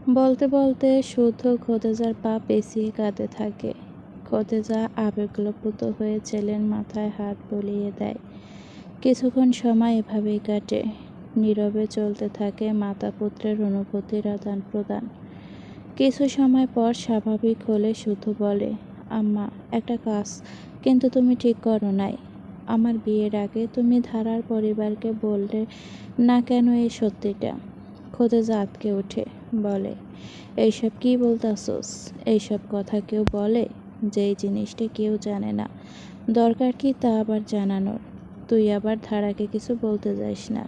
বলতে বলতে শুদ্ধ খোদেজার পা পেঁচিয়ে কাঁদতে থাকে। খোদেজা আবেগপ্লুত হয়ে ছেলের মাথায় হাত বুলিয়ে দেয়। কিছুক্ষণ সময় এভাবেই কাটে। নীরবে চলতে থাকে মাতা পুত্রের অনুভূতির আদান প্রদান। কিছু সময় পর স্বাভাবিক হলে শুদ্ধ বলে, আম্মা, একটা কাজ কিন্তু তুমি ঠিক করো নাই। আমার বিয়ের আগে তুমি ধারার পরিবারকে বললে না কেন এই সত্যিটা? খোদেজা আঁতকে ওঠে, বলে, এইসব কি বলতাছোস? এইসব কথা কেউ বলে? যেই জিনিসটা কেউ জানে না, দরকার কি তা আবার জানানোর? তুই আবার ধারাকে কিছু বলতে যাস না।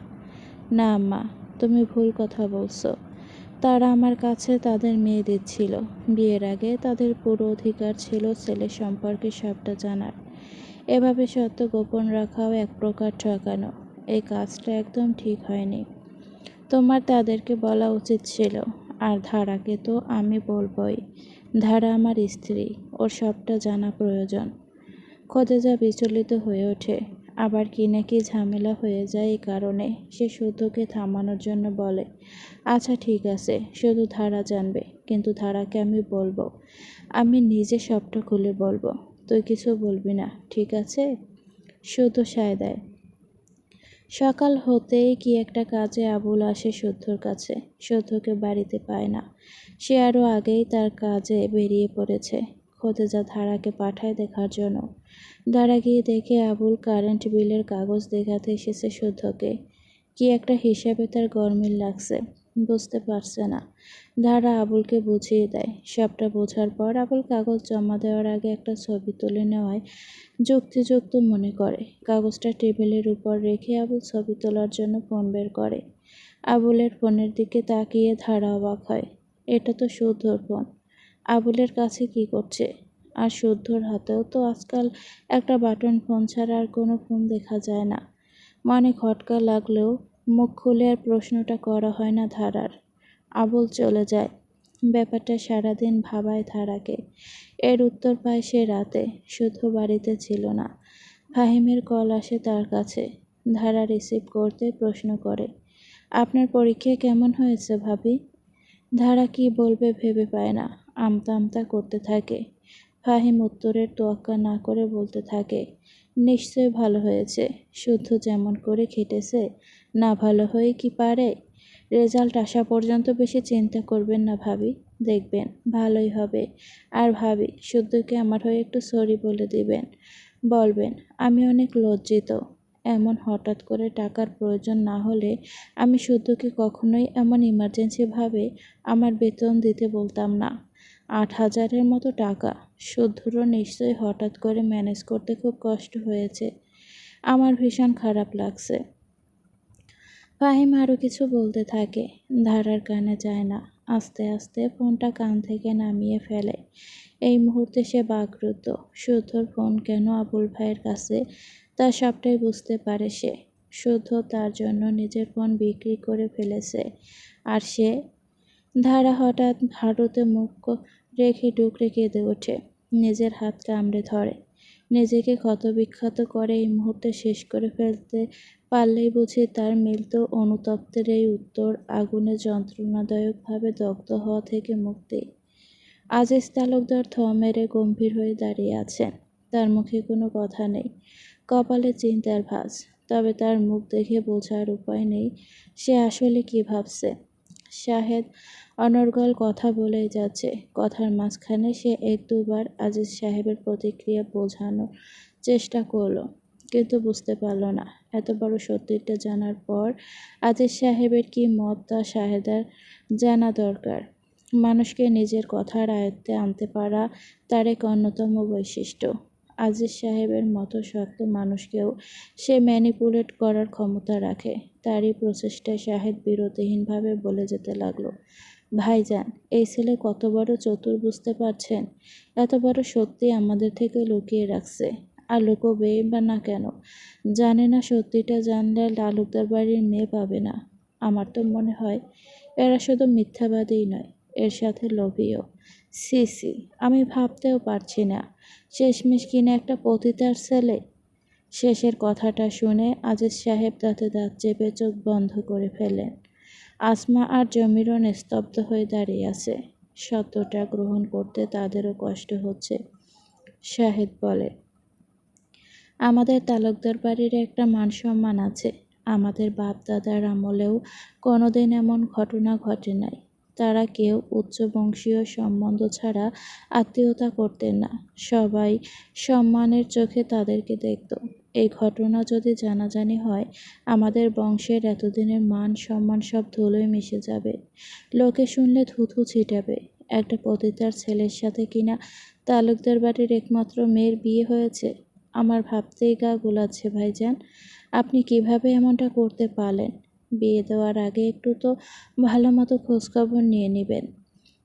না আম্মা, তুমি ভুল কথা বলছো। তারা আমার কাছে তাদের মেয়ে দিচ্ছিল। বিয়ের আগে তাদের পুরো অধিকার ছিল ছেলে সম্পর্কে সবটা জানার। এভাবে সত্য গোপন রাখাও এক প্রকার ঠকানো। এই কাজটা একদম ঠিক হয়নি। তোমার তাদেরকে বলা উচিত ছিল। আর ধারাকে তো আমি বলবই। ধারা আমার স্ত্রী, ওর সবটা জানা প্রয়োজন। খোদেজা বিচলিত হয়ে ওঠে। আবার কি নাকি ঝামেলা হয়ে যায় এই কারণে। সে শুদ্ধকে থামানোর জন্য বলে, আচ্ছা ঠিক আছে, শুধু ধারা জানবে, কিন্তু ধারাকে আমি বলবো। আমি নিজে সবটা খুলে বলবো। তুই কিছু বলবি না, ঠিক আছে? শুদ্ধ সায় দেয়। সকাল হতেই কি একটা কাজে আবুল আসে শুদ্ধর কাছে। শুদ্ধকে বাড়িতে পায় না। সে আরও আগেই তার কাজে বেরিয়ে পড়েছে। খোদেজা ধারাকে পাঠায় দেখার জন্য। ধারা গিয়ে দেখে আবুল কারেন্ট বিলের কাগজ দেখাতে এসেছে শুদ্ধকে। কি একটা হিসাবে তার গরমিল লাগছে, বুঝতে পারছে না। ধারা আবুলকে বুঝিয়ে দেয়। সবটা বোঝার পর আবুল কাগজ জমা দেওয়ার আগে একটা ছবি তুলে নেওয়ায় যুক্তিযুক্ত মনে করে। কাগজটা টেবিলের উপর রেখে আবুল ছবি তোলার জন্য ফোন বের করে। আবুলের ফোনের দিকে তাকিয়ে ধারা অবাক হয়। এটা তো শুদ্ধর ফোন। আবুলের কাছে কি করছে? আর শুদ্ধর হাতেও তো আজকাল একটা বাটন ফোন ছাড়া আর কোনো ফোন দেখা যায় না। মনে খটকা লাগলেও মুখ খুলে আর প্রশ্নটা করা হয় না ধারার। আবুল চলে যায়। ব্যাপারটা সারাদিন ভাবায় ধারাকে। এর উত্তর পায় সে রাতে। শুদ্ধ বাড়িতে ছিল না। ফাহিমের কল আসে তার কাছে। ধারা রিসিভ করতে প্রশ্ন করে, আপনার পরীক্ষা কেমন হয়েছে ভাবি? ধারা কি বলবে ভেবে পায় না। আমতা আমতা করতে থাকে। ফাহিম উত্তরের তোয়াক্কা না করে বলতে থাকে, নিশ্চয় ভালো হয়েছে। শুদ্ধ যেমন করে খেটেছে, না ভালো হয়ে কি পারে? রেজাল্ট আসা পর্যন্ত বেশি চিন্তা করবেন না ভাবি, দেখবেন ভালোই হবে। আর ভাবি, শুদ্ধকে আমার হয়ে একটু সরি বলে দিবেন। বলবেন আমি অনেক লজ্জিত। এমন হঠাৎ করে টাকার প্রয়োজন না হলে আমি শুদ্ধকে কখনোই এমন ইমার্জেন্সিভাবে আমার বেতন দিতে বলতাম না। ৮,০০০-এর মতো টাকা। শুদ্ধরও নিশ্চয়ই হঠাৎ করে ম্যানেজ করতে খুব কষ্ট হয়েছে। আমার ভীষণ খারাপ লাগছে। ফাহিম আরও কিছু বলতে থাকে। ধারার কানে যায় না। আস্তে আস্তে ফোনটা কান থেকে নামিয়ে ফেলে। এই মুহূর্তে সে বাকরুদ্ধ। শুদ্ধর ফোন কেন আবুল ভাইয়ের কাছে, তা সবটাই বুঝতে পারে সে। শুদ্ধ তার জন্য নিজের ফোন বিক্রি করে ফেলেছে। আর সে? ধারা হঠাৎ হাঁটুতে মুখ রেখে ডুকরে কেঁদে ওঠে। নিজের হাত কামড়ে ধরে। নিজেকে ক্ষতবিক্ষত করে এই মুহূর্তে শেষ করে ফেলতে পারলেই বুঝি তার মিলত অনুতপ্তের এই উত্তর আগুনে যন্ত্রণাদায়কভাবে দগ্ধ হওয়া থেকে মুক্তি। আজিজ তালুকদার থ মেরে গম্ভীর হয়ে দাঁড়িয়ে আছেন। তার মুখে কোনো কথা নেই। কপালে চিন্তার ভাঁজ। তবে তার মুখ দেখে বোঝার উপায় নেই সে আসলে কি ভাবছে। শাহেদ অনর্গল কথা বলেই যাচ্ছে। কথার মাঝখানে সে এক দুবার আজিজ সাহেবের প্রতিক্রিয়া বোঝানোর চেষ্টা করল, কিন্তু বুঝতে পারল না। এত বড় সত্যিটা জানার পর আজিজ সাহেবের কি মত তা শাহেদার জানা দরকার। মানুষকে নিজের কথার আয়ত্তে আনতে পারা তার এক অন্যতম বৈশিষ্ট্য। আজিজ সাহেবের মতো শক্ত মানুষকেও সে ম্যানিপুলেট করার ক্ষমতা রাখে। তারই প্রচেষ্টায় শাহেদ বিরতিহীনভাবে বলে যেতে লাগলো, ভাইজান, এই ছেলে কত বড় চতুর বুঝতে পারছেন? এত বড় সত্যি আমাদের থেকে লুকিয়ে রাখছে। আর লুকোবেই বা না কেন? জানে না সত্যিটা জানলে তালুকদার বাড়ির মেয়ে পাবে না। আমার তো মনে হয় এরা শুধু মিথ্যাবাদীই নয়, এর সাথে লোভীও। সি সি, আমি ভাবতেও পারছি না। শেষমেশ কিনা একটা পতিতার ছেলে। শেষের কথাটা শুনে আজিজ সাহেব দাঁতে দাঁত চেপে চোখ বন্ধ করে ফেলেন। আসমা আর জমিরন স্তব্ধ হয়ে দাঁড়িয়ে আছে। সত্যটা গ্রহণ করতে তাদেরও কষ্ট হচ্ছে। শাহেদ বলে, আমাদের তালুকদার বাড়ির একটা মান সম্মান আছে। আমাদের বাপ দাদার আমলেও কোনোদিন এমন ঘটনা ঘটে নাই। তারা কেউ উচ্চ বংশীয় সম্বন্ধ ছাড়া আত্মীয়তা করতেন না। সবাই সম্মানের চোখে তাদেরকে দেখত। এই ঘটনা যদি জানাজানি হয়, আমাদের বংশের এতদিনের মান সম্মান সব ধুলোয় মিশে যাবে। লোকে শুনলে থুথু ছিটাবে। একটা পতিতার ছেলের সাথে কিনা তালুকদার বাড়ির একমাত্র মেয়ের বিয়ে হয়েছে। আমার ভাবতেই গা গোলাচ্ছে ভাইজান। আপনি কিভাবে এমনটা করতে পারলেন? বিয়ে দেওয়ার আগে একটু তো ভালো মতো খোঁজখবর নিয়ে নেবেন।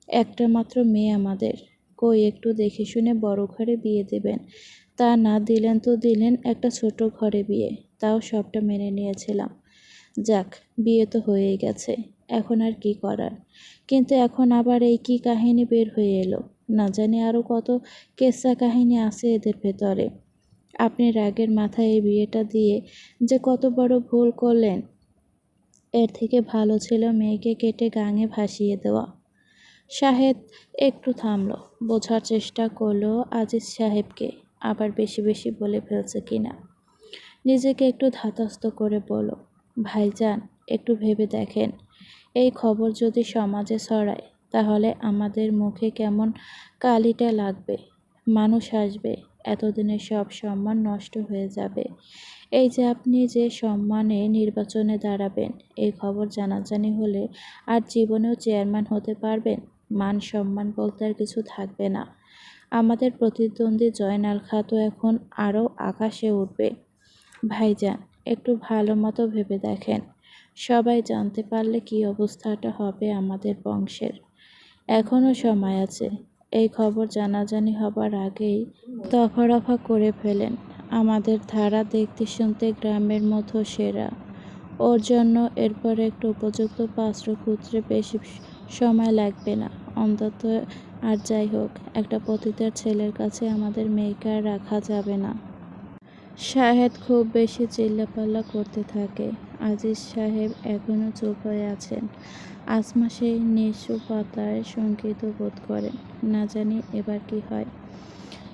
একটা মাত্র মেয়ে আমাদের। কই একটু দেখে শুনে বড় ঘরে বিয়ে দেবেন। তা না দিলেন তো দিলেন একটা ছোট ঘরে বিয়ে। তাও সবটা মেনে নিয়েছিলাম। যাক, বিয়ে তো হয়েই গেছে। এখন আর কি করার। কিন্তু এখন আবার এই কি কাহিনী বের হয়ে এলো? না জানি আরও কত কেসা কাহিনী আছে এদের ভেতরে। আপনি রাগের মাথায় এই বিয়েটা দিয়ে যে কত বড় ভুল করলেন। এর থেকে ভালো ছিল মেয়েকে কেটে গাঙে ভাসিয়ে দেওয়া। শাহেদ একটু থামল, বোঝার চেষ্টা করলো আজিজ সাহেবকে আবার বেশি বেশি বলে ফেলছে কিনা। নিজেকে একটু ধাতস্থ করে বলল, ভাইজান একটু ভেবে দেখেন, এই খবর যদি সমাজে ছড়ায় তাহলে আমাদের মুখে কেমন কালিটা লাগবে। মানুষ আসবে, এতদিনের সব সম্মান নষ্ট হয়ে যাবে। এই যে আপনি যে সম্মানে নির্বাচনে দাঁড়াবেন, এই খবর জানাজানি হলে আর জীবনেও চেয়ারম্যান হতে পারবেন? মান সম্মান বলতে আর কিছু থাকবে না। আমাদের প্রতিদ্বন্দ্বী জয়নাল খাঁ তো এখন আরও আকাশে উঠবে। ভাইজান একটু ভালো মতো ভেবে দেখেন, সবাই জানতে পারলে কি অবস্থাটা হবে আমাদের বংশের। এখনও সময় আছে। এই খবর জানাজানি হবার আগেই দফা করে ফেলেন। আমাদের ধারা দেখতে শুনতে গ্রামের মতো সেরা। ওর জন্য এরপর একটু উপযুক্ত পাত্র খুঁজতে বেশি সময় লাগবে না অন্তত। আর যাই হোক, একটা পতিতার ছেলের কাছে আমাদের মেয়েকে আর রাখা যাবে না। শাহেদ খুব বেশি চিল্লাপাল্লা করতে থাকে। আজিজ সাহেব এখনও চুপ হয়ে আছেন। আসমা সেই নিঃসুপাতায় শঙ্কিত বোধ করেন। না জানি এবার কি হয়।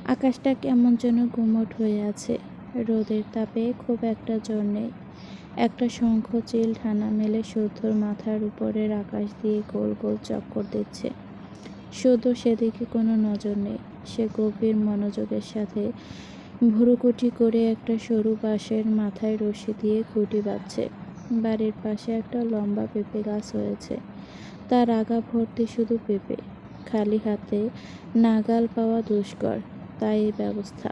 আকাশটা কেমন যেন গুমট হয়ে আছে। রোদের তাপে খুব একটা জোর নেই। একটা শঙ্খ চিল ঠানা মেলে শুদ্ধর মাথার উপরের আকাশ দিয়ে গোল গোল চক্কর দিচ্ছে। শুধু সেদিকে কোনো নজর নেই। সে গভীর মনোযোগের সাথে ভুরুকুটি করে একটা সরু বাঁশের মাথায় রশি দিয়ে খুঁটি বাঁধছে। বাড়ির পাশে একটা লম্বা পেঁপে গাছ হয়েছে। তার আগা ভর্তি শুধু পেঁপে। খালি হাতে নাগাল পাওয়া দুষ্কর, তাই এই ব্যবস্থা।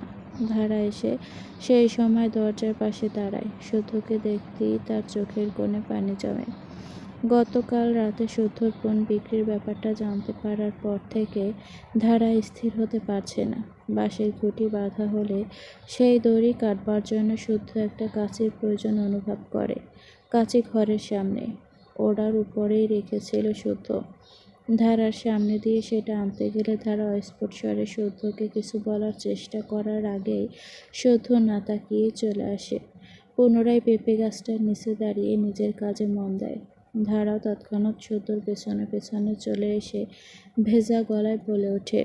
ধারা এসে সেই সময় দরজার পাশে দাঁড়ায়। শুদ্ধকে দেখতেই তার চোখের কোণে পানি জমে। গতকাল রাতে শুদ্ধর ফোন বিক্রির ব্যাপারটা জানতে পারার পর থেকে ধারা স্থির হতে পারছে না। বাঁশের খুঁটি বাঁধা হলে সেই দড়ি কাটবার জন্য শুদ্ধ একটা কাঁচির প্রয়োজন অনুভব করে। কাঁচি ঘরের সামনে ওড়ার উপরেই রেখেছিল শুদ্ধ। ধারার সামনে দিয়ে সেটা আনতে গেলে ধারা অস্ফুট স্বরে শুদ্ধকে কিছু বলার চেষ্টা করার আগেই শুদ্ধ না তাকিয়ে চলে আসে। পুনরায় পেঁপে গাছটার নিচে দাঁড়িয়ে নিজের কাজে মন দেয়। ধারাও তৎক্ষণাৎ শুদ্ধর পেছনে পেছনে চলে এসে ভেজা গলায় বলে ওঠে,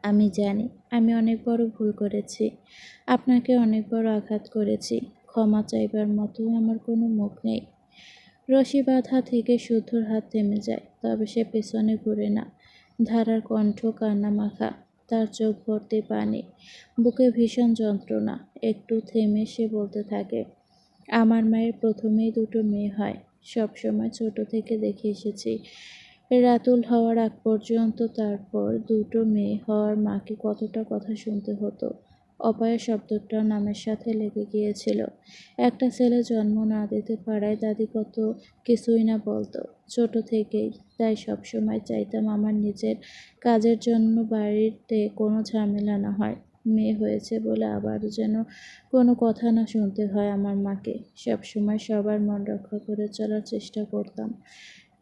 আমি জানি আমি অনেক বড় ভুল করেছি। আপনাকে অনেক বড় আঘাত করেছি। ক্ষমা চাইবার মতো আমার কোনো মুখ নেই। রশি বাঁধা থেকে শুদ্ধর হাত থেমে যায়, তবে সে পেছনে ঘুরে না। ধারার কণ্ঠ কান্না মাখা, তার চোখ ভর্তি পানি, বুকে ভীষণ যন্ত্রণা। একটু থেমে সে বলতে থাকে, আমার মায়ের প্রথমেই দুটো মেয়ে হয়। সব সময় ছোট থেকে দেখে এসেছি রাতুল হওয়ার আগ পর্যন্ত। তারপর দুটো মেয়ে হওয়ার মাকে কতটা কথা শুনতে হতো। অপায়া শব্দটা নামের সাথে লেগে গিয়েছিল। একটা ছেলে জন্ম না দিতে পারায় দাদি কত কিছুই না বলতো ছোট থেকেই। তাই সবসময় চাইতাম আমার নিজের কাজের জন্য বাড়িতে কোনো ঝামেলা না হয়। মেয়ে হয়েছে বলে আবার যেন কোনো কথা না শুনতে হয় আমার মাকে। সবসময় সবার মন রক্ষা করে চলার চেষ্টা করতাম।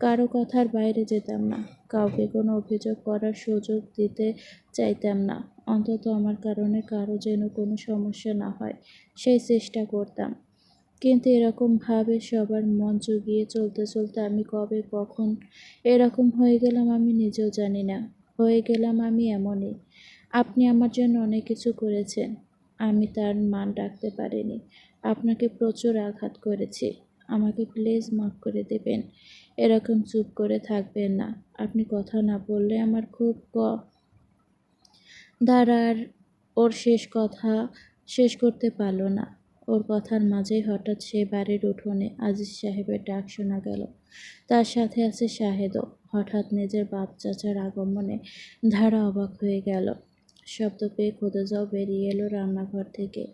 কারো কথার বাইরে যেতাম না। কাউকে কোনো অভিযোগ করার সুযোগ দিতে চাইতাম না। অন্তত আমার কারণে কারো যেন কোনো সমস্যা না হয়, সেই চেষ্টা করতাম। কিন্তু এরকমভাবে সবার মন জুগিয়ে চলতে চলতে আমি কবে কখন এরকম হয়ে গেলাম আমি নিজেও জানি না। হয়ে গেলাম আমি এমনই। আপনি আমার জন্য অনেক কিছু করেছেন। আমি তার মান রাখতে পারিনি। আপনাকে প্রচুর আঘাত করেছি। আমাকে প্লিজ মাফ করে দেবেন। এরকম চুপ করে থাকবেন না। আপনি কথা না বললে আমার খুব দাঁড়ার ওর শেষ কথা শেষ করতে পারল না। ওর কথার মাঝেই হঠাৎ সে বাড়ির উঠোনে আজিজ সাহেবের ডাক শোনা গেল। তার সাথে আছে শাহেদও। হঠাৎ নিজের বাপ চাচার আগমনে ধারা অবাক হয়ে গেল। শব্দ পেয়ে খোদেজাও বেরিয়ে এলো রান্নাঘর থেকে।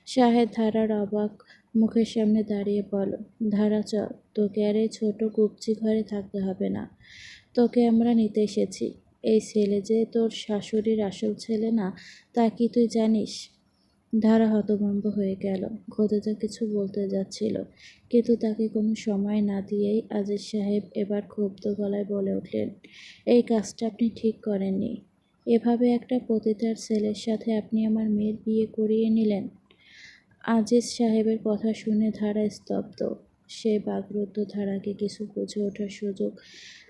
শাহেদ ধারার অবাক মুখের সামনে দাঁড়িয়ে বলল, ধারা চল, তোকে আর এই ছোট কুপচি ঘরে থাকতে হবে না। তোকে আমরা নিতে এসেছি। এই ছেলে যে তোর শাশুড়ির আসল ছেলে না, তা কি তুই জানিস? ধারা হতভম্ব হয়ে গেল। খোদেজা কিছু বলতে যাচ্ছিল, কিন্তু তাকে কোনো সময় না দিয়েই আজিজ সাহেব এবার ক্ষুব্ধ গলায় বলে উঠলেন, এই কাজটা আপনি ঠিক করেননি। এভাবে একটা পতিতার ছেলের সাথে আপনি আমার মেয়ের বিয়ে করিয়ে নিলেন। আজিজ সাহেবের কথা শুনে ধারা স্তব্ধ। সে বাগরুদ্ধ ধারাকে কিছু বুঝে ওঠার সুযোগ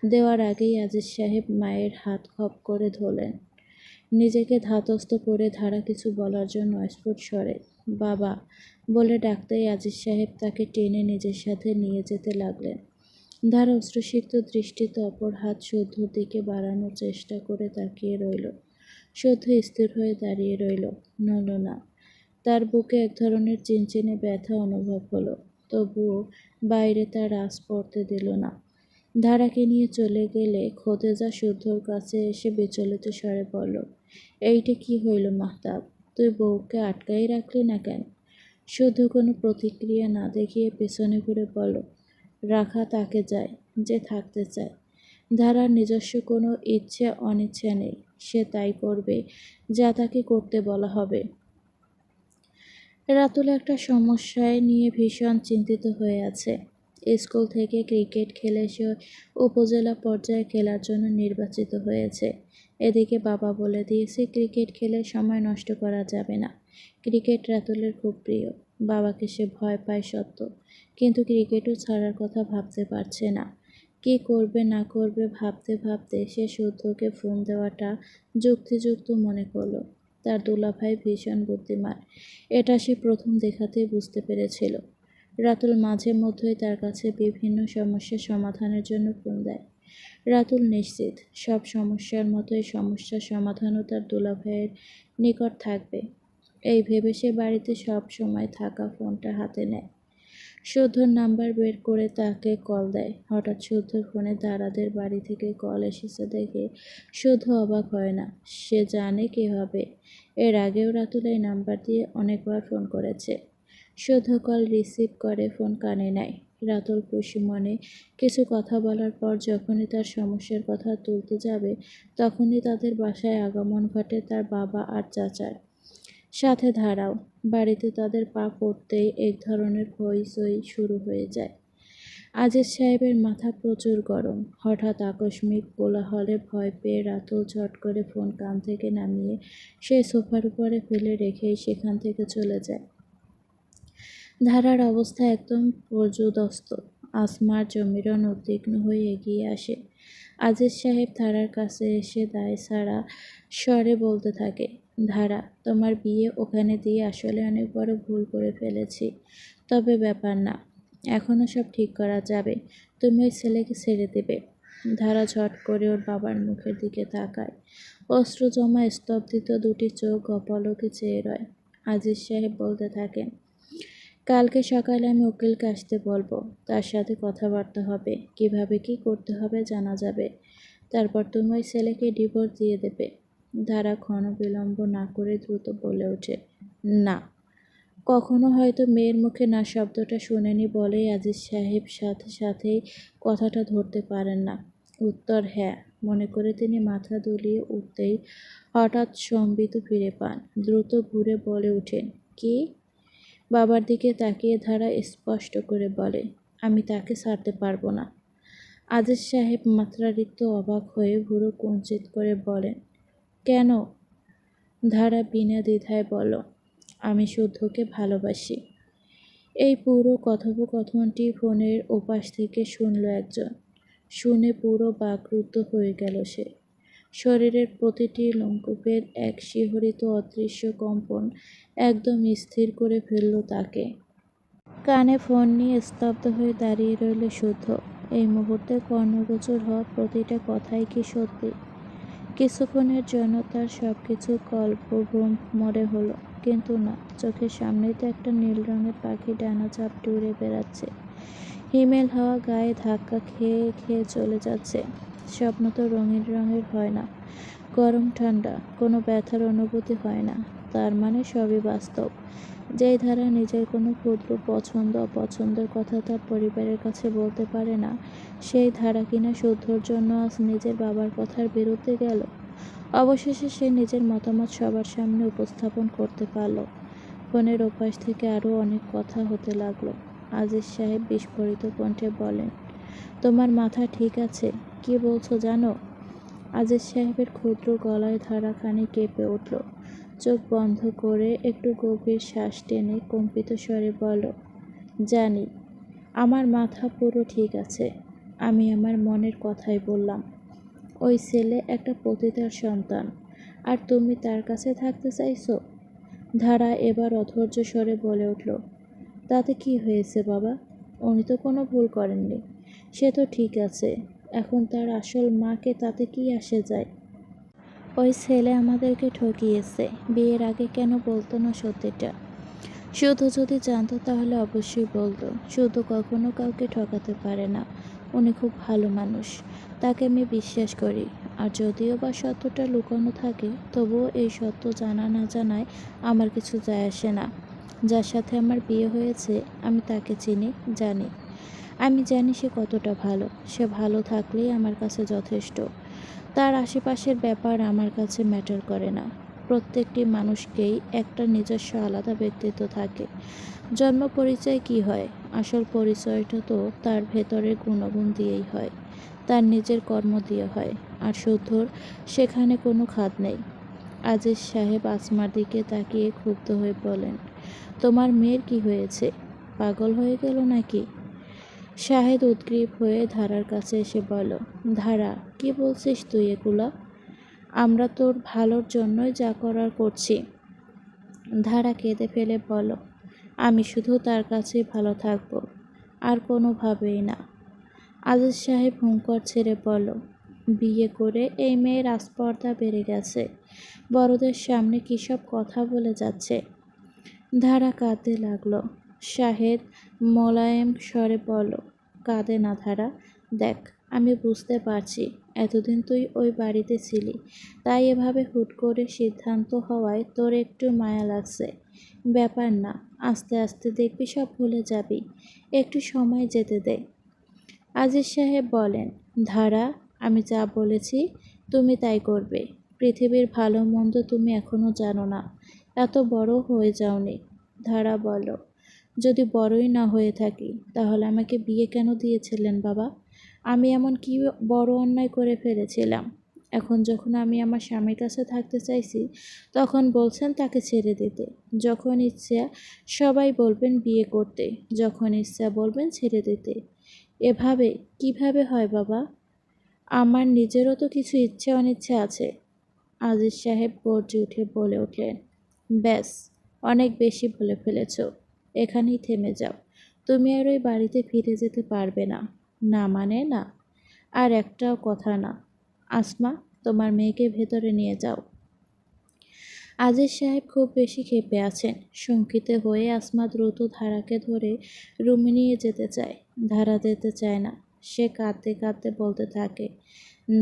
দেওয়ার আগেই আজিজ সাহেব মায়ের হাত খপ করে ধরলেন। নিজেকে ধাতস্থ করে ধারা কিছু বলার জন্য অস্ফুট স্বরে বাবা বলে ডাকতেই আজিজ সাহেব তাকে টেনে নিজের সাথে নিয়ে যেতে লাগলেন। ধারা অশ্রুসিক্ত দৃষ্টিতে অপর হাত শুদ্ধর দিকে বাড়ানোর চেষ্টা করে তাকিয়ে রইল। শুদ্ধ স্থির হয়ে দাঁড়িয়ে রইল, নড়ল না। তার বুকে এক ধরনের চিনচিনে ব্যথা অনুভব হলো, তবুও বাইরে তার আঁচ পড়তে দিল না। ধারাকে নিয়ে চলে গেলে খোদেজা শুদ্ধর কাছে এসে বিচলিত স্বরে বলল, এইটা কি হইল মাহতাব, তুই বউকে আটকাই রাখলি না কেন? শুদ্ধ কোনো প্রতিক্রিয়া না দেখিয়ে পেছনে ঘুরে বলল, রাখা তাকে যায় যে থাকতে চায়। ধারার নিজস্ব কোনো ইচ্ছে অনিচ্ছা নেই, সে তাই করবে যা তাকে করতে বলা হবে। রাতুল একটা সমস্যায় নিয়ে ভীষণ চিন্তিত হয়ে আছে। স্কুল থেকে ক্রিকেট খেলে সে উপজেলা পর্যায়ে খেলার জন্য নির্বাচিত হয়েছে। এদিকে বাবা বলে দিয়েছে ক্রিকেট খেলে সময় নষ্ট করা যাবে না। ক্রিকেট রাতুলের খুব প্রিয়। বাবাকে সে ভয় পায় সত্য, কিন্তু ক্রিকেটও ছাড়ার কথা ভাবতে পারছে না। কি করবে না করবে ভাবতে ভাবতে সে শুদ্ধকে ফোন দেওয়াটা যুক্তিযুক্ত মনে করলো। তার দুলাভাই ভীষণ বুদ্ধিমান, এটা সে প্রথম দেখাতেই বুঝতে পেরেছিল। রাতুল মাঝে মধ্যেই তার কাছে বিভিন্ন সমস্যার সমাধানের জন্য ফোন দেয়। রাতুল নিশ্চিত সব সমস্যার মতো এই সমস্যার সমাধানও তার দুলাভাইয়ের নিকট থাকবে। এই ভেবে সে বাড়িতে সব সময় থাকা ফোনটা হাতে নেয়। শুদ্ধর নাম্বার বের করে তাকে কল দেয়। হঠাৎ শুদ্ধর ফোনে দাদাদের বাড়ি থেকে কল এসেছে দেখে শুদ্ধ অবাক হয় না। সে জানে কে হবে। এর আগেও রাতুল এই নাম্বার দিয়ে অনেকবার ফোন করেছে। শুদ্ধ কল রিসিভ করে ফোন কানে নেয়। রাতুল খুশি মনে কিছু কথা বলার পর যখনই তার সমস্যার কথা তুলতে যাবে, তখনই তাদের বাসায় আগমন ঘটে তার বাবা আর চাচার। সাথে ধারাও। বাড়িতে তাদের পা পড়তেই এক ধরনের হইচই শুরু হয়ে যায়। আজিজ সাহেবের মাথা প্রচুর গরম। হঠাৎ আকস্মিক কোলাহলে ভয় পেয়ে রাতুল ঝট করে ফোন কান থেকে নামিয়ে সেই সোফার উপরে ফেলে রেখেই সেখান থেকে চলে যায়। ধারার অবস্থা একদম পর্যুদস্ত। আসমার জমিরন উদ্বিগ্ন হয়ে এগিয়ে আসে। আজিজ সাহেব ধারার কাছে এসে দায়সারা স্বরে বলতে থাকে, ধারা, তোমার বিয়ে ওখানে দিয়ে আসলে অনেক বড় ভুল করে ফেলেছি। তবে ব্যাপার না, এখনও সব ঠিক করা যাবে। তুমি ওই ছেলেকে ছেড়ে দেবে। ধারা ঝট করে ওর বাবার মুখের দিকে তাকায়। অশ্রু জমা স্তব্ধিত দুটি চোখ অপলকে চেয়ে রয়। আজিজ সাহেব বলতে থাকেন, কালকে সকালে আমি উকিলকে আসতে বলবো। তার সাথে কথাবার্তা হবে, কিভাবে কি করতে হবে জানা যাবে। তারপর তুমি ওই ছেলেকে ডিভোর্স দিয়ে দেবে। ধারা ক্ষণ বিলম্ব না করে দ্রুত বলে ওঠে, না। কখনো হয়তো মেয়ের মুখে না শব্দটা শুনেনি বলেই আজিজ সাহেব সাথে সাথেই কথাটা ধরতে পারেন না। উত্তর হ্যাঁ মনে করে তিনি মাথা দুলিয়ে উঠতেই হঠাৎ সম্বিত ফিরে পান। দ্রুত ঘুরে বলে ওঠেন, কি? বাবার দিকে তাকিয়ে ধারা স্পষ্ট করে বলে, আমি তাকে ছাড়তে পারবো না। আজিজ সাহেব মাত্রাতিরিক্ত অবাক হয়ে ভুরু কুঞ্চিত করে বলেন, কেন? ধারা বিনা দ্বিধায় বলল, আমি শুদ্ধকে ভালোবাসি। এই পুরো কথোপকথনটি ফোনের ওপাশ থেকে শুনল একজন। শুনে পুরো বাকরুদ্ধ হয়ে গেল সে। শরীরের প্রতিটি লোমকূপের এক শিহরিত অদৃশ্য কম্পন একদম স্থির করে ফেলল তাকে। কানে ফোন নিয়ে স্তব্ধ হয়ে দাঁড়িয়ে রইল শুদ্ধ। এই মুহূর্তে কর্ণগোচর হওয়া প্রতিটা কথাই কি সত্যি? কিছুক্ষণের জন্য তার সবকিছু কল্পভ্রম মনে হলো, কিন্তু না, চোখের সামনেই তো একটা নীল রঙের পাখি ডানা চাপটে উড়ে বেড়াচ্ছে। হিমেল হাওয়া গায়ে ধাক্কা খেয়ে খেয়ে চলে যাচ্ছে। স্বপ্ন তো রঙিন রঙের হয় না, গরম ঠান্ডা, কোনো ব্যথার অনুভূতি হয় না। তার মানে সবই বাস্তব। যেই ধারা নিজের কোনো ক্ষুদ্র পছন্দ অপছন্দের কথা তার পরিবারের কাছে বলতে পারে না, সেই ধারা কিনা শুদ্ধর জন্য আজ নিজের বাবার কথার বিরুদ্ধে গেল। অবশেষে সে নিজের মতামত সবার সামনে উপস্থাপন করতে পারল। ফোনের ওপাশ থেকে আরও অনেক কথা হতে লাগলো। আজিজ সাহেব বিস্ফোরিত কণ্ঠে বলেন, তোমার মাথা ঠিক আছে? কি বলছো জানো? আজিজ সাহেবের ক্ষুদ্র গলায় ধারাখানি কেঁপে উঠল। চোখ বন্ধ করে একটু গভীর শ্বাস টেনে কম্পিত স্বরে বলল, জানি, আমার মাথা পুরো ঠিক আছে। আমি আমার মনের কথাই বললাম। ওই ছেলে একটা পতিতার সন্তান, আর তুমি তার কাছে থাকতে চাইছো? ধারা এবার অধৈর্য স্বরে বলে উঠল, তাতে কি হয়েছে বাবা? উনি তো কোনো ভুল করেননি। সে তো ঠিক আছে। এখন তার আসল মাকে তাতে কি আসে যায়? ওই ছেলে আমাদেরকে ঠকিয়েছে। বিয়ের আগে কেন বলতো না সত্যিটা? শুধু যদি জানতো তাহলে অবশ্যই বলতো। শুধু কখনো কাউকে ঠকাতে পারে না। উনি খুব ভালো মানুষ, তাকে আমি বিশ্বাস করি। আর যদিও বা সত্যটা লুকানো থাকে, তবুও এই সত্য জানা না জানায় আমার কিছু যায় আসে না। যার সাথে আমার বিয়ে হয়েছে আমি তাকে চিনি, জানি। আমি জানি সে কতটা ভালো। সে ভালো থাকলেই আমার কাছে যথেষ্ট। তার আশেপাশের ব্যাপার আমার কাছে ম্যাটার করে না। প্রত্যেকটি মানুষকেই একটা নিজস্ব আলাদা ব্যক্তিত্ব থাকে। জন্ম পরিচয় কি হয়? আসল পরিচয়টা তো তার ভেতরের গুণগুণ দিয়েই হয়, তার নিজের কর্ম দিয়ে হয়। আর শুদ্ধর সেখানে কোনো খাদ নেই। আজিজ সাহেব আসমার দিকে তাকিয়ে ক্ষুব্ধ হয়ে বলেন, তোমার মেয়ের কি হয়েছে? পাগল হয়ে গেল নাকি? শাহেদ উদ্গ্রীব হয়ে ধারার কাছে এসে বলল, ধারা, কি বলছিস তুই এগুলা? আমরা তোর ভালোর জন্যই যা করার করছি। ধারা কেঁদে ফেলে বলল, আমি শুধু তার কাছেই ভালো থাকব, আর কোনোভাবেই না। আজিজ সাহেব হুঙ্কার ছেড়ে বলল, বিয়ে করে এই মেয়ের আস্পর্ধা বেড়ে গেছে। বড়দের সামনে কী সব কথা বলে যাচ্ছে। ধারা কাঁদতে লাগলো। শাহেদ মোলায়েম স্বরে বলল, কাঁদে না ধারা। দেখ, আমি বুঝতে পারছি এতদিন তুই ওই বাড়িতে ছিলি, তাই এভাবে হুট করে সিদ্ধান্ত হওয়ায় তোর একটু মায়া লাগছে। ব্যাপার না, আস্তে আস্তে দেখবি সব ভুলে যাবি। একটু সময় যেতে দে। আজিজ সাহেব বলেন, ধারা, আমি যা বলেছি তুমি তাই করবে। পৃথিবীর ভালো মন্দ তুমি এখনো জানো না, এত বড় হয়ে যাওনি। ধারা বলল, যদি বড়ই না হয়ে থাকি তাহলে আমাকে বিয়ে কেন দিয়েছিলেন বাবা? আমি এমন কি বড় অন্যায় করে ফেলেছিলাম? এখন যখন আমি আমার স্বামীর কাছে থাকতে চাইছি, তখন বলছেন তাকে ছেড়ে দিতে। যখন ইচ্ছা সবাই বলবেন বিয়ে করতে, যখন ইচ্ছা বলবেন ছেড়ে দিতে। এভাবে কিভাবে হয় বাবা? আমার নিজেরও তো কিছু ইচ্ছে অনিচ্ছে আছে। আজিজ সাহেব গর্জে উঠে বলে উঠলেন, ব্যাস, অনেক বেশি বলে ফেলেছ। এখানেই থেমে যাও। তুমি আর ওই বাড়িতে ফিরে যেতে পারবে না। না মানে না, আর একটাও কথা না। আসমা, তোমার মেয়েকে ভেতরে নিয়ে যাও। আজিজ সাহেব খুব বেশি ক্ষেপে আছেন। শঙ্কিত হয়ে আসমা দ্রুত ধারাকে ধরে রুমে নিয়ে যেতে চায়। ধারা যেতে চায় না। সে কাঁদতে কাঁদতে বলতে থাকে,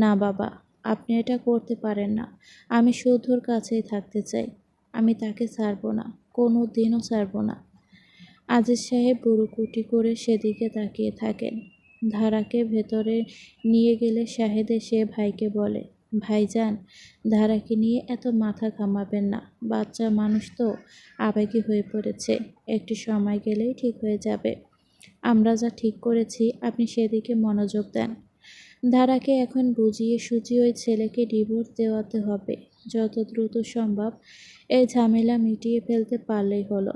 না বাবা, আপনি এটা করতে পারেন না। আমি শুদ্ধর কাছেই থাকতে চাই। আমি তাকে ছাড়ব না, কোনো দিনও ছাড়ব না। আজিজ সাহেব বুড়োকুটি করে সেদিকে তাকিয়ে থাকেন। ধারাকে ভেতরে নিয়ে গেলে শাহেদ এসে ভাইকে বলে, ভাইজান, ধারাকে নিয়ে এত মাথা ঘামাবেন না। বাচ্চা মানুষ তো, আবেগী হয়ে পড়েছে। একটু সময় গেলেই ঠিক হয়ে যাবে। আমরা যা ঠিক করেছি আপনি সেদিকে মনোযোগ দেন। ধারাকে এখন বুঝিয়ে সুঝিয়ে ওই ছেলেকে ডিভোর্স দেওয়াতে হবে। যত দ্রুত সম্ভব এই ঝামেলা মিটিয়ে ফেলতে পারলেই হলো।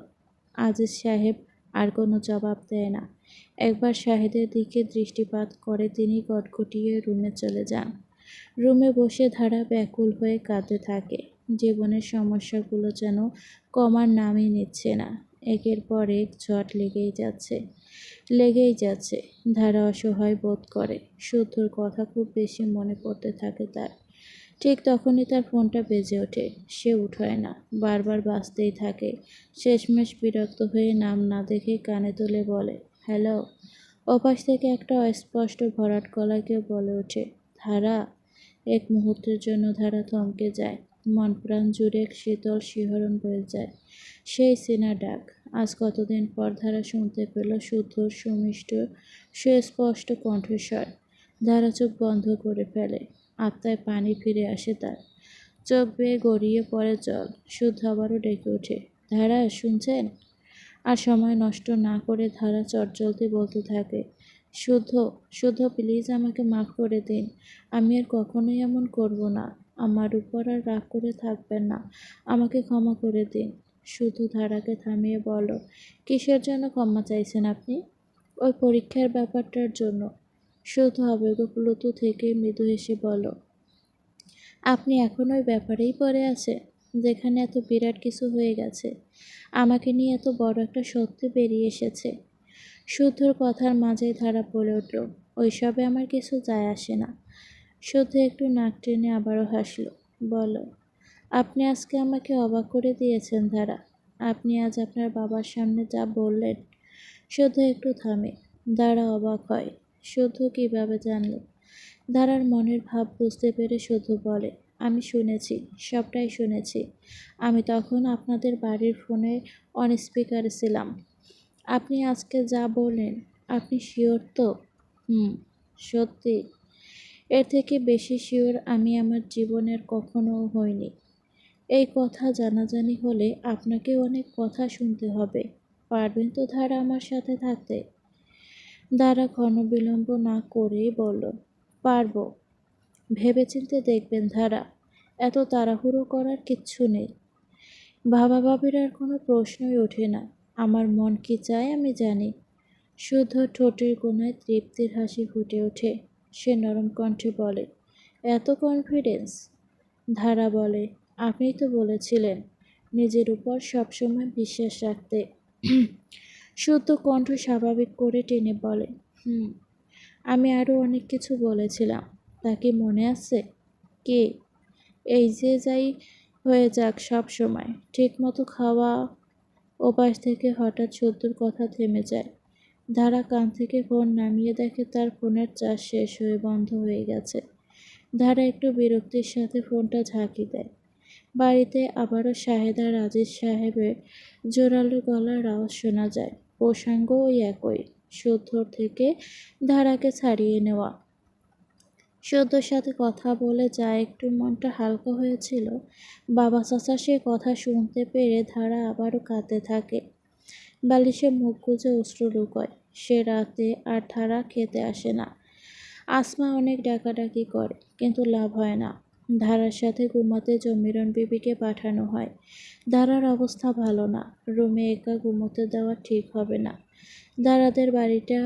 আজিজ সাহেব আর কোনো জবাব দেয় না। একবার শাহেদের দিকে দৃষ্টিপাত করে তিনি কটকটিয়ে রুমে চলে যান। রুমে বসে ধারা ব্যাকুল হয়ে কাঁদতে থাকে। জীবনের সমস্যাগুলো যেন কমার নামই নিচ্ছে না। একের পর এক ঝড় লেগেই যাচ্ছে। ধারা অসহায় বোধ করে। শুদ্ধর কথা খুব বেশি মনে পড়তে থাকে তার। ঠিক তখনই তার ফোনটা বেজে ওঠে। সে উঠায় না, বারবার বাজতেই থাকে। শেষমেশ বিরক্ত হয়ে নাম না দেখে কানে তুলে বলে, হ্যালো। ওপাশ থেকে একটা অস্পষ্ট ভরাট গলায় কেউ বলে ওঠে, ধারা। এক মুহূর্তের জন্য ধারা থমকে যায়। মন প্রাণ জুড়ে এক শীতল শিহরণ বয়ে যায়। সেই চেনা ডাক। আজ কতদিন পর ধারা শুনতে পেল শুদ্ধর সুমিষ্ট সুস্পষ্ট কণ্ঠস্বর। ধারা চোখ বন্ধ করে ফেলে। আত্মায় পানি ফিরে আসে তার। চোখ বেয়ে গড়িয়ে পড়ে জল। শুদ্ধ আবারও ডেকে ওঠে, ধারা শুনছেন? আর সময় নষ্ট না করে ধারা চটজলদি বলতে থাকে, শুদ্ধ, শুদ্ধ প্লিজ আমাকে মাফ করে দিন। আমি আর কখনোই এমন করব না। আমার উপর আর রাগ করে থাকবেন না। আমাকে ক্ষমা করে দিন। শুদ্ধ ধারাকে থামিয়ে বলো, কিসের জন্য ক্ষমা চাইছেন আপনি? ওই পরীক্ষার ব্যাপারটার জন্য। শুদ্ধ আবেগপ্লুত থেকে মৃদু হেসে বলো, আপনি এখন ওই ব্যাপারেই পড়ে আছেন, যেখানে এত বিরাট কিছু হয়ে গেছে। আমাকে নিয়ে এত বড় একটা সত্যি বেরিয়ে এসেছে। শুদ্ধর কথার মাঝেই ধারা বলে উঠল, ওইসবে আমার কিছু যায় আসে না। শুদ্ধ একটু নাক টেনে আবারও হাসল। বলো, আপনি আজকে আমাকে অবাক করে দিয়েছেন ধারা। আপনি আজ আপনার বাবার সামনে যা বললেন। শুদ্ধ একটু থামে। ধারা অবাক হয়। শুদ্ধ কিভাবে জানল? ধারার মনের ভাব বুঝতে পেরে শুদ্ধ বলে, আমি শুনেছি, সবটাই শুনেছি। আমি তখন আপনাদের বাড়ির ফোনে অন স্পিকারে ছিলাম। আপনি আজকে যা বললেন, আপনি শিওর তো? হুম, সত্যি। এর থেকে বেশি শিওর আমি আমার জীবনের কখনো হইনি। এই কথা জানাজানি হলে আপনাকে অনেক কথা শুনতে হবে। পারবেন তো ধারা আমার সাথে থাকতে? ধারা ক্ষণবিলম্ব না করেই বলল, পারবো। ভেবেচিন্তে দেখবেন ধারা, এত তাড়াহুড়ো করার কিচ্ছু নেই। ভাবাভাবির আর কোনো প্রশ্নই ওঠে না। আমার মন কি চায় আমি জানি। শুদ্ধ ঠোঁটের কোণায় তৃপ্তির হাসি ফুটে ওঠে। সে নরম কণ্ঠে বলে, এত কনফিডেন্স? ধারা বলে, আপনিই তো বলেছিলেন নিজের উপর সবসময় বিশ্বাস রাখতে। শুদ্ধ কণ্ঠ স্বাভাবিক করে টেনে বলে, হুম, আমি আরও অনেক কিছু বলেছিলাম। তা কি মনে আছে? কি? এই যে যাই হয়ে যাক সব সময় ঠিক মতো খাওয়া। ওপাশ থেকে হঠাৎ শুদ্ধর কথা থেমে যায়। ধারা কান থেকে ফোন নামিয়ে দেখে তার ফোনের চার্জ শেষ হয়ে বন্ধ হয়ে গেছে। ধারা একটু বিরক্তির সাথে ফোনটা ঝাঁকি দেয়। বাড়িতে আবারও শাহেদা রাজিজ সাহেবের জোরালো গলার আওয়াজ শোনা যায়। প্রসঙ্গ ওই একই, শুদ্ধর থেকে ধারাকে ছাড়িয়ে নেওয়া। শুদ্ধর সাথে কথা বলে যা একটু মনটা হালকা হয়েছিল, বাবা চাচা সে কথা শুনতে পেরে ধারা আবারও কাঁদতে থাকে। বালিশে মুখ গুজে অশ্রু লুকোয়। সে রাতে আর ধারা খেতে আসে না। আসমা অনেক ডাকাডাকি করে, কিন্তু লাভ হয় না। ধারার সাথে ঘুমাতে জমিরন বিবিকে পাঠানো হয়। ধারার অবস্থা ভালো না। রুমে একা ঘুমোতে দেওয়া ঠিক হবে না। ধারাদের বাড়িটা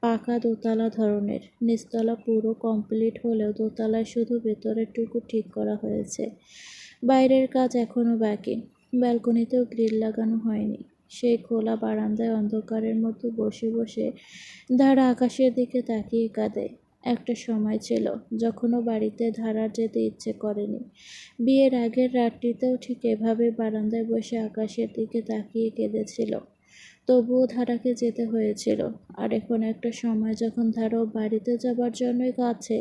পাকা দোতলা ধরনের। নিচতলা পুরো কমপ্লিট হলেও দোতলায় শুধু ভেতরের টুকু ঠিক করা হয়েছে। বাইরের কাজ এখনও বাকি। ব্যালকনিতেও গ্রিল লাগানো হয়নি। সেই খোলা বারান্দায় অন্ধকারের মধ্যে বসে বসে ধারা আকাশের দিকে তাকিয়ে কাঁদে। একটা সময় ছিল যখনও বাড়িতে ধারার যেতে ইচ্ছে করেনি। বিয়ের আগের রাতটিতেও ঠিক এভাবে বারান্দায় বসে আকাশের দিকে তাকিয়ে কেঁদেছিল। তবুও ধারাকে যেতে হয়েছিল। আর এখন একটা সময় যখন ধারাও বাড়িতে যাবার জন্যই কাঁদছে।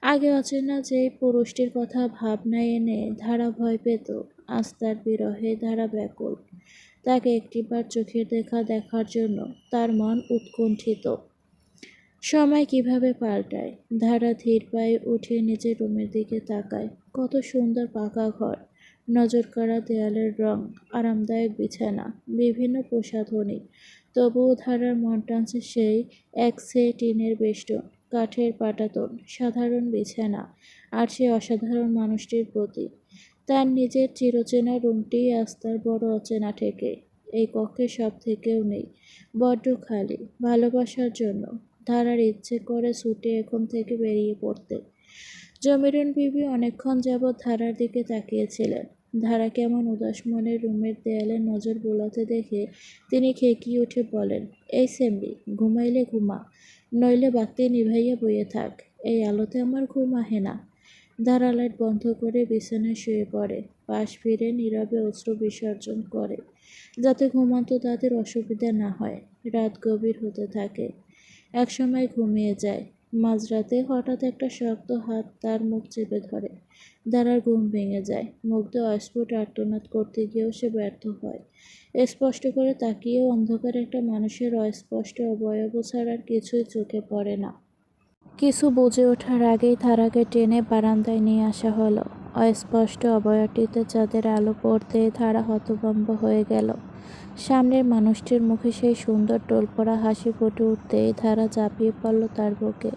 আগে অচেনা যেই পুরুষটির কথা ভাবনায় এনে ধারা ভয় পেত, আজ তার বিরহে ধারা ব্যাকুল। তাকে একটিবার চোখের দেখা দেখার জন্য তার মন উৎকণ্ঠিত। সময় কিভাবে পাল্টায়। ধারা ধীর পায়ে উঠে নিজের রুমের দিকে তাকায়। কত সুন্দর পাকা ঘর, নজর কাড়া দেয়ালের রং, আরামদায়ক বিছানা, বিভিন্ন প্রসাধনী। তবুও ধারার মন টানছে সেই একসেয়ে টিনের বেষ্টন, কাঠের পাটাতন, সাধারণ বিছানা আর সেই অসাধারণ মানুষটির প্রতি। তার নিজের চিরচেনা রুমটিই আজ তার বড় অচেনা ঠেকে। এই কক্ষে সব থেকেও নেই, বড্ড খালি। ভালোবাসার জন্য ধারার ইচ্ছে করে ছুটে এখন থেকে বেরিয়ে পড়তে। জমিরন বিবি অনেকক্ষণ যাবৎ ধারার দিকে তাকিয়েছিলেন। ধারা কেমন উদাস মনে রুমের দেয়ালে নজর বোলাতে দেখে তিনি খেকিয়ে উঠে বলেন, এই সেমরি, ঘুমাইলে ঘুমা, নইলে বাতি নিভাইয়া বইয়ে থাক। এই আলোতে আমার ঘুম আহে না। ধারা লাইট বন্ধ করে বিছানায় শুয়ে পড়ে, পাশ ফিরে নীরবে অশ্রু বিসর্জন করে, যাতে ঘুমন্ত তাদের অসুবিধা না হয়। রাত গভীর হতে থাকে, একসময় ঘুমিয়ে যায়। মাঝরাতে হঠাৎ একটা শক্ত হাত তার মুখ চেপে ধরে। ধারার ঘুম ভেঙে যায়। মুগ্ধ অস্ফুট আর্তনাদ করতে গিয়েও সে ব্যর্থ হয়। স্পষ্ট করে তাকিয়েও অন্ধকারে একটা মানুষের অস্পষ্ট অবয়ব ছাড়া আর কিছুই চোখে পড়ে না। কিছু বুঝে ওঠার আগেই ধারাকে টেনে বারান্দায় নিয়ে আসা হলো। অস্পষ্ট অবয়বটিতে চাঁদের আলো পড়তেই ধারা হতভম্ব হয়ে গেল। সামনের মানুষটির মুখে সেই সুন্দর টোলপড়া হাসি ফুটে উঠতেই ধারা ঝাঁপিয়ে পড়ল তার বুকে।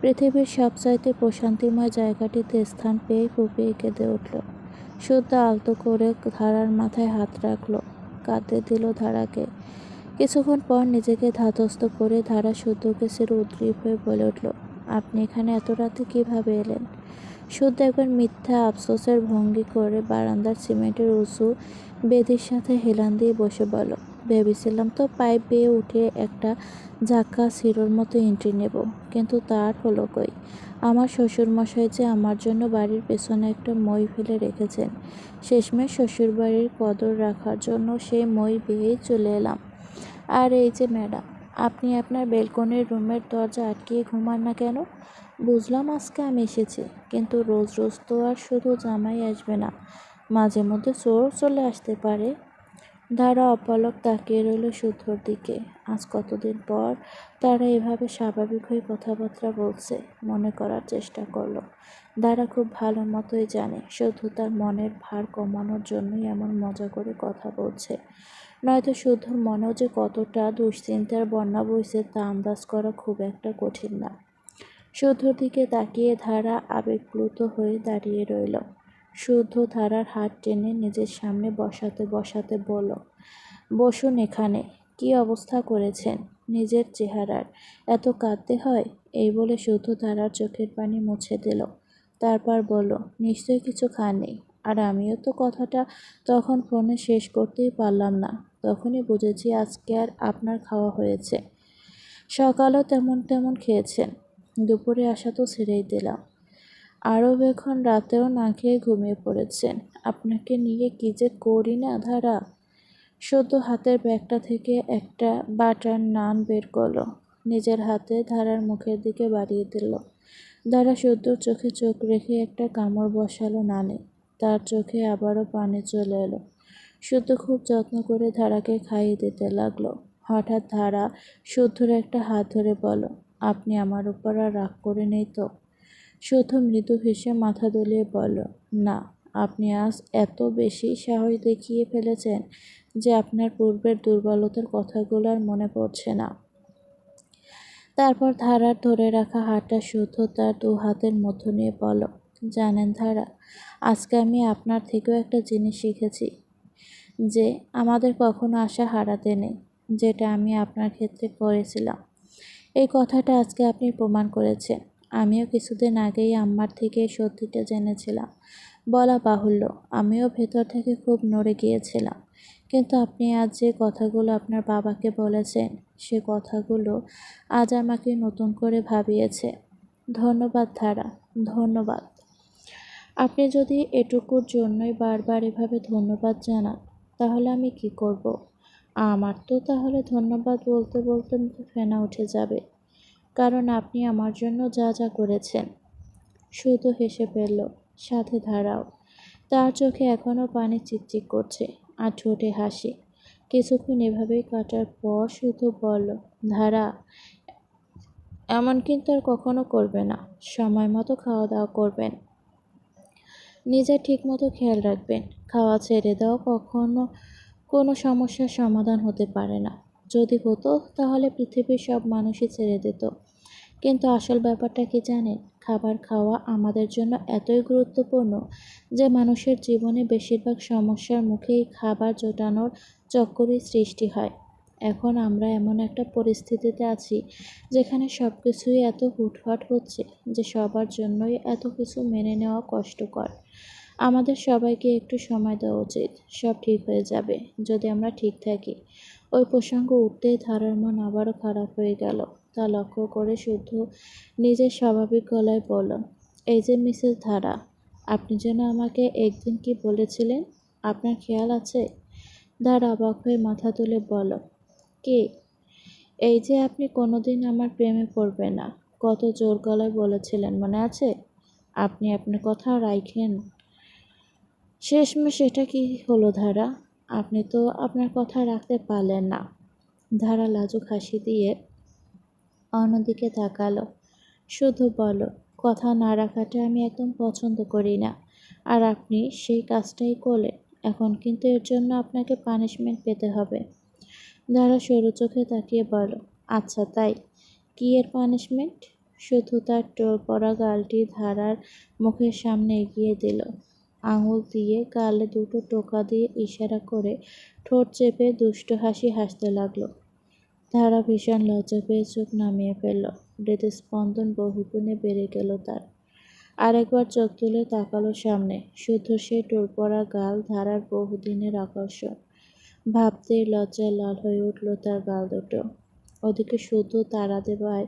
পৃথিবীর সবচাইতে প্রশান্তিময় জায়গাটিতে স্থান পেয়ে ফুঁপিয়ে কেঁদে উঠল। শুদ্ধ আলতো করে ধারার মাথায় হাত রাখল, কাঁদতে দিল ধারাকে। কিছুক্ষণ পর নিজেকে ধাতস্থ করে ধারা শুদ্ধকে ছেড়ে উদ্গ্রীব হয়ে বলে উঠল, আপনি এখানে এত রাতে কিভাবে এলেন? শুদ্ধ একবার মিথ্যা আফসোসের ভঙ্গি করে বারান্দার সিমেন্টের উঁচু বেদির সাথে হেলান দিয়ে বসে বলল, ভেবেছিলাম তো পাইপ বেয়ে উঠে একটা ঝাঁকা সিরোর মতো এন্ট্রি নেব, কিন্তু তার হলো কই। আমার শ্বশুরমশাই যে আমার জন্য বাড়ির পেছনে একটা মই ফেলে রেখেছেন, শেষমেশ শ্বশুরবাড়ির কদর রাখার জন্য সেই মই বেয়েই চলে এলাম। আর এই যে ম্যাডাম, আপনি আপনার বেলকনির রুমের দরজা আটকিয়ে ঘুমান না কেন? বুঝলাম আজকে আমি এসেছি, কিন্তু রোজ রোজ তো আর শুধু জামাই আসবে না, মাঝে মধ্যে চোর চলে আসতে পারে। ধারা অপলক তাকিয়ে রইল শুদ্ধর দিকে। আজ কতদিন পর তারা এভাবে স্বাভাবিক হয়ে কথাবার্তা বলছে। মনে করার চেষ্টা করলো। ধারা খুব ভালো মতোই জানে শুদ্ধ তার মনের ভার কমানোর জন্যই এমন মজা করে কথা বলছে, নয়তো শুদ্ধর মনেও যে কতটা দুশ্চিন্তার বন্যা বইছে তা আন্দাজ করা খুব একটা কঠিন না। শুদ্ধর দিকে তাকিয়ে ধারা আবেগপ্লুত হয়ে দাঁড়িয়ে রইল। শুদ্ধ ধারার হাত টেনে নিজের সামনে বসাতে বসাতে বলল, বসুন এখানে। কি অবস্থা করেছেন নিজের চেহারার, এত কাঁদতে হয়? এই বলে শুদ্ধ ধারার চোখের পানি মুছে দিল। তারপর বলল, নিশ্চয়ই কিছু খাননি। আর আমিও তো কথাটা তখন ফোনে শেষ করতেই পারলাম না। তখনই বুঝেছি আজকে আর আপনার খাওয়া হয়েছে। সকালেও তেমন তেমন খেয়েছেন, দুপুরে আসা তো ছেড়েই দিলাম। আরও এখন রাতেও না খেয়ে ঘুমিয়ে পড়েছেন। আপনাকে নিয়ে কি যে করি না ধারা। সদ্য হাতের ব্যাগটা থেকে একটা বাটার নান বের করলো, নিজের হাতে ধারার মুখের দিকে বাড়িয়ে দিল। ধারা সদ্যর চোখে চোখ রেখে একটা কামড় বসালো নানে। তার চোখে আবারও পানি চলে এলো। শুদ্ধ খুব যত্ন করে ধারাকে খাইয়ে দিতে লাগলো। হঠাৎ ধারা শুদ্ধর একটা হাত ধরে বলল, আপনি আমার উপর আর রাগ করে নেই তো? শুদ্ধ মৃদু হেসে মাথা দুলিয়ে বলল, না। আপনি আজ এত বেশি সাহস দেখিয়ে ফেলেছেন যে আপনার পূর্বের দুর্বলতার কথাগুলো আর মনে পড়ছে না। তারপর ধারার ধরে রাখা হাতটা শুদ্ধ তার দু হাতের মধ্য নিয়ে বলল, জানেন ধারা, আজকে আমি আপনার থেকেও একটা জিনিস শিখেছি, যে আমাদের কখনো আশা হারাতে নেই, যেটা আমি আপনার ক্ষেত্রে করেছিলাম। এই কথাটা আজকে আপনি প্রমাণ করেছেন। আমিও কিছুদিন আগেই আম্মার থেকে এই সত্যিটা জেনেছিলাম। বলা বাহুল্য, আমিও ভেতর থেকে খুব নড়ে গিয়েছিলাম। কিন্তু আপনি আজ যে কথাগুলো আপনার বাবাকে বলেছেন, সে কথাগুলো আজ আমাকে নতুন করে ভাবিয়েছে। ধন্যবাদ ধারা, ধন্যবাদ। আপনি যদি এটুকুর জন্যই বারবার এভাবে ধন্যবাদ জানান, তাহলে আমি কি করব? আমার তো তাহলে ধন্যবাদ বলতে বলতে মুখে ফেনা উঠে যাবে, কারণ আপনি আমার জন্য যা যা করেছেন। শুধু হেসে ফেলল, সাথে ধারাও। তার চোখে এখনও পানি চিকচিক করছে, আর ঠোঁটে হাসি। কিছুক্ষণ এভাবেই কাটার পর শুধু বলল, ধারা, এমন কিন্তু আর কখনো করবে না। সময় মতো খাওয়া দাওয়া করবেন, নিজের ঠিক মতো খেয়াল রাখবেন। খাওয়া ছেড়ে দেওয়া কখনো কোনো সমস্যার সমাধান হতে পারে না। যদি হতো তাহলে পৃথিবীর সব মানুষই ছেড়ে দিত। কিন্তু আসল ব্যাপারটা কি জানেন? খাবার খাওয়া আমাদের জন্য এতই গুরুত্বপূর্ণ যে মানুষের জীবনে বেশিরভাগ সমস্যার মুখেই খাবার জোটানোর চক্করই সৃষ্টি হয়। এখন আমরা এমন একটা পরিস্থিতিতে আছি যেখানে সব কিছুই এত হুটহাট হচ্ছে যে সবার জন্যই এত কিছু মেনে নেওয়া কষ্টকর। আমাদের সবাইকে একটু সময় দেওয়া উচিত। সব ঠিক হয়ে যাবে যদি আমরা ঠিক থাকি। ওই প্রসঙ্গ উঠতেই ধারার মন আবারও খারাপ হয়ে গেল। তা লক্ষ্য করে শুধু নিজের স্বাভাবিক গলায় বলল, এই যে মিসেস ধারা, আপনি যেন আমাকে একদিন কি বলেছিলেন, আপনার খেয়াল আছে? ধারা অবাক হয়ে মাথা তুলে বলল, কি? এই যে আপনি কোনোদিন আমার প্রেমে পড়বেন না, কত জোর গলায় বলেছিলেন মনে আছে? আপনি আপনার কথা রাখেন। শেষমেশ এটা কি হলো ধারা? আপনি তো আপনার কথা রাখতে পারলেন না। ধারা লাজুক হাসি দিয়ে অন্যদিকে তাকালো। শুধু বলো, কথা না রাখাটা আমি একদম পছন্দ করি না। আর আপনি সেই কাজটাই করলেন। এখন কিন্তু এর জন্য আপনাকে পানিশমেন্ট পেতে হবে। ধারা সরু চোখে তাকিয়ে বলো, আচ্ছা তাই, কি এর পানিশমেন্ট? শুধু তার টোল পড়া গালটি ধারার মুখের সামনে এগিয়ে দিল। আঙুল দিয়ে গালে দুটো টোকা দিয়ে ইশারা করে ঠোঁট চেপে দুষ্ট হাসি হাসতে লাগলো। ধারা ভীষণ লজ্জা পেয়ে চোখ নামিয়ে ফেলল। হৃদস্পন্দন বহুগুণে বেড়ে গেল তার। আরেকবার চোখ তুলে তাকালো সামনে। শুধু সেই টোল পড়া গাল, ধারার বহুদিনের আকর্ষণ। ভাবতেই লজ্জায় লাল হয়ে উঠল তার গাল দুটো। ওদিকে শুধু তারা দেবায়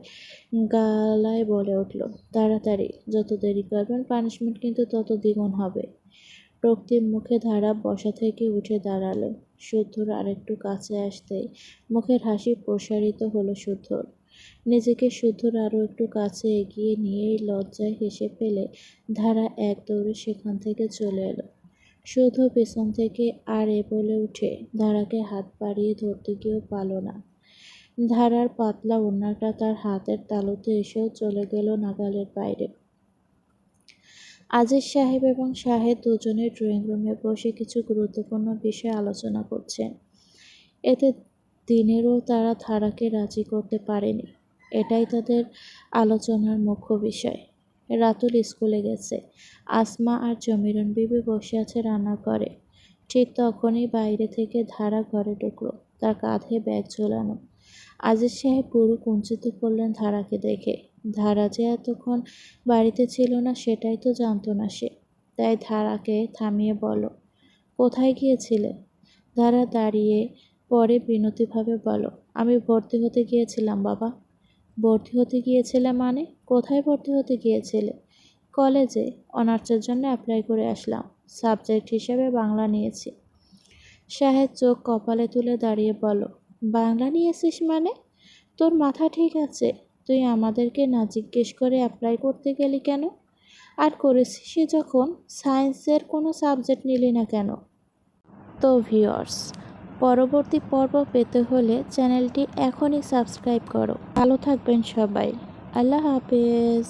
গালায় বলে উঠল, তাড়াতাড়ি, যত দেরি করবেন পানিশমেন্ট কিন্তু তত দ্বিগুণ হবে। রক্তিম মুখে ধারা বসা থেকে উঠে দাঁড়ালো। শুদ্ধর আরেকটু কাছে আসতেই মুখের হাসি প্রসারিত হলো শুদ্ধর। নিজেকে শুদ্ধর আরও একটু কাছে এগিয়ে নিয়েই লজ্জায় হেসে ফেলে ধারা এক দৌড়ে সেখান থেকে চলে এলো। শুদ্ধ পেছন থেকে আর এ বলে উঠে ধারাকে হাত বাড়িয়ে ধরতে গিয়েও পারল না। ধারার পাতলা ওড়নাটা তার হাতের তালুতে এসেও চলে গেল নাগালের বাইরে। আজিজ সাহেব এবং শাহেদ দুজনে ড্রয়িং রুমে বসে কিছু গুরুত্বপূর্ণ বিষয় আলোচনা করছেন। এতে দিনেরও তারা ধারাকে রাজি করতে পারেনি। এটাই তাদের আলোচনার মুখ্য বিষয়। রাতুল স্কুলে গেছে। আসমা আর জমিরন বিবি বসে আছে রান্নাঘরে। ঠিক তখনই বাইরে থেকে ধারা ঘরে ঢুকলো, তার কাঁধে ব্যাগ ঝোলানো। আজিজ সাহেব পুরো কুঞ্চিত করলেন ধারাকে দেখে। ধারা যে এতক্ষণ বাড়িতে ছিল না সেটাই তো জানতো না সে। তাই ধারাকে থামিয়ে বলো, কোথায় গিয়েছিলে? ধারা দাঁড়িয়ে পরে বিনতিভাবে বলো, আমি ভর্তি হতে গিয়েছিলাম বাবা। ভর্তি হতে গিয়েছিলে মানে? কোথায় ভর্তি হতে গিয়েছিলে? কলেজে অনার্সের জন্য অ্যাপ্লাই করে আসলাম। সাবজেক্ট হিসেবে বাংলা নিয়েছি। শাহেদ চোখ কপালে তুলে দাঁড়িয়ে বলো, বাংলা নিয়েছিস মানে? তোর মাথা ঠিক আছে? তুই আমাদেরকে না জিজ্ঞেস করে অ্যাপ্লাই করতে গেলি কেন? আর করেছিসই যখন, সায়েন্সের কোনো সাবজেক্ট নিলি না কেন? তো ভিউয়ার্স, পরবর্তী পর্ব পেতে হলে চ্যানেলটি এখনই সাবস্ক্রাইব করো। ভালো থাকবেন সবাই। আল্লাহ হাফেজ।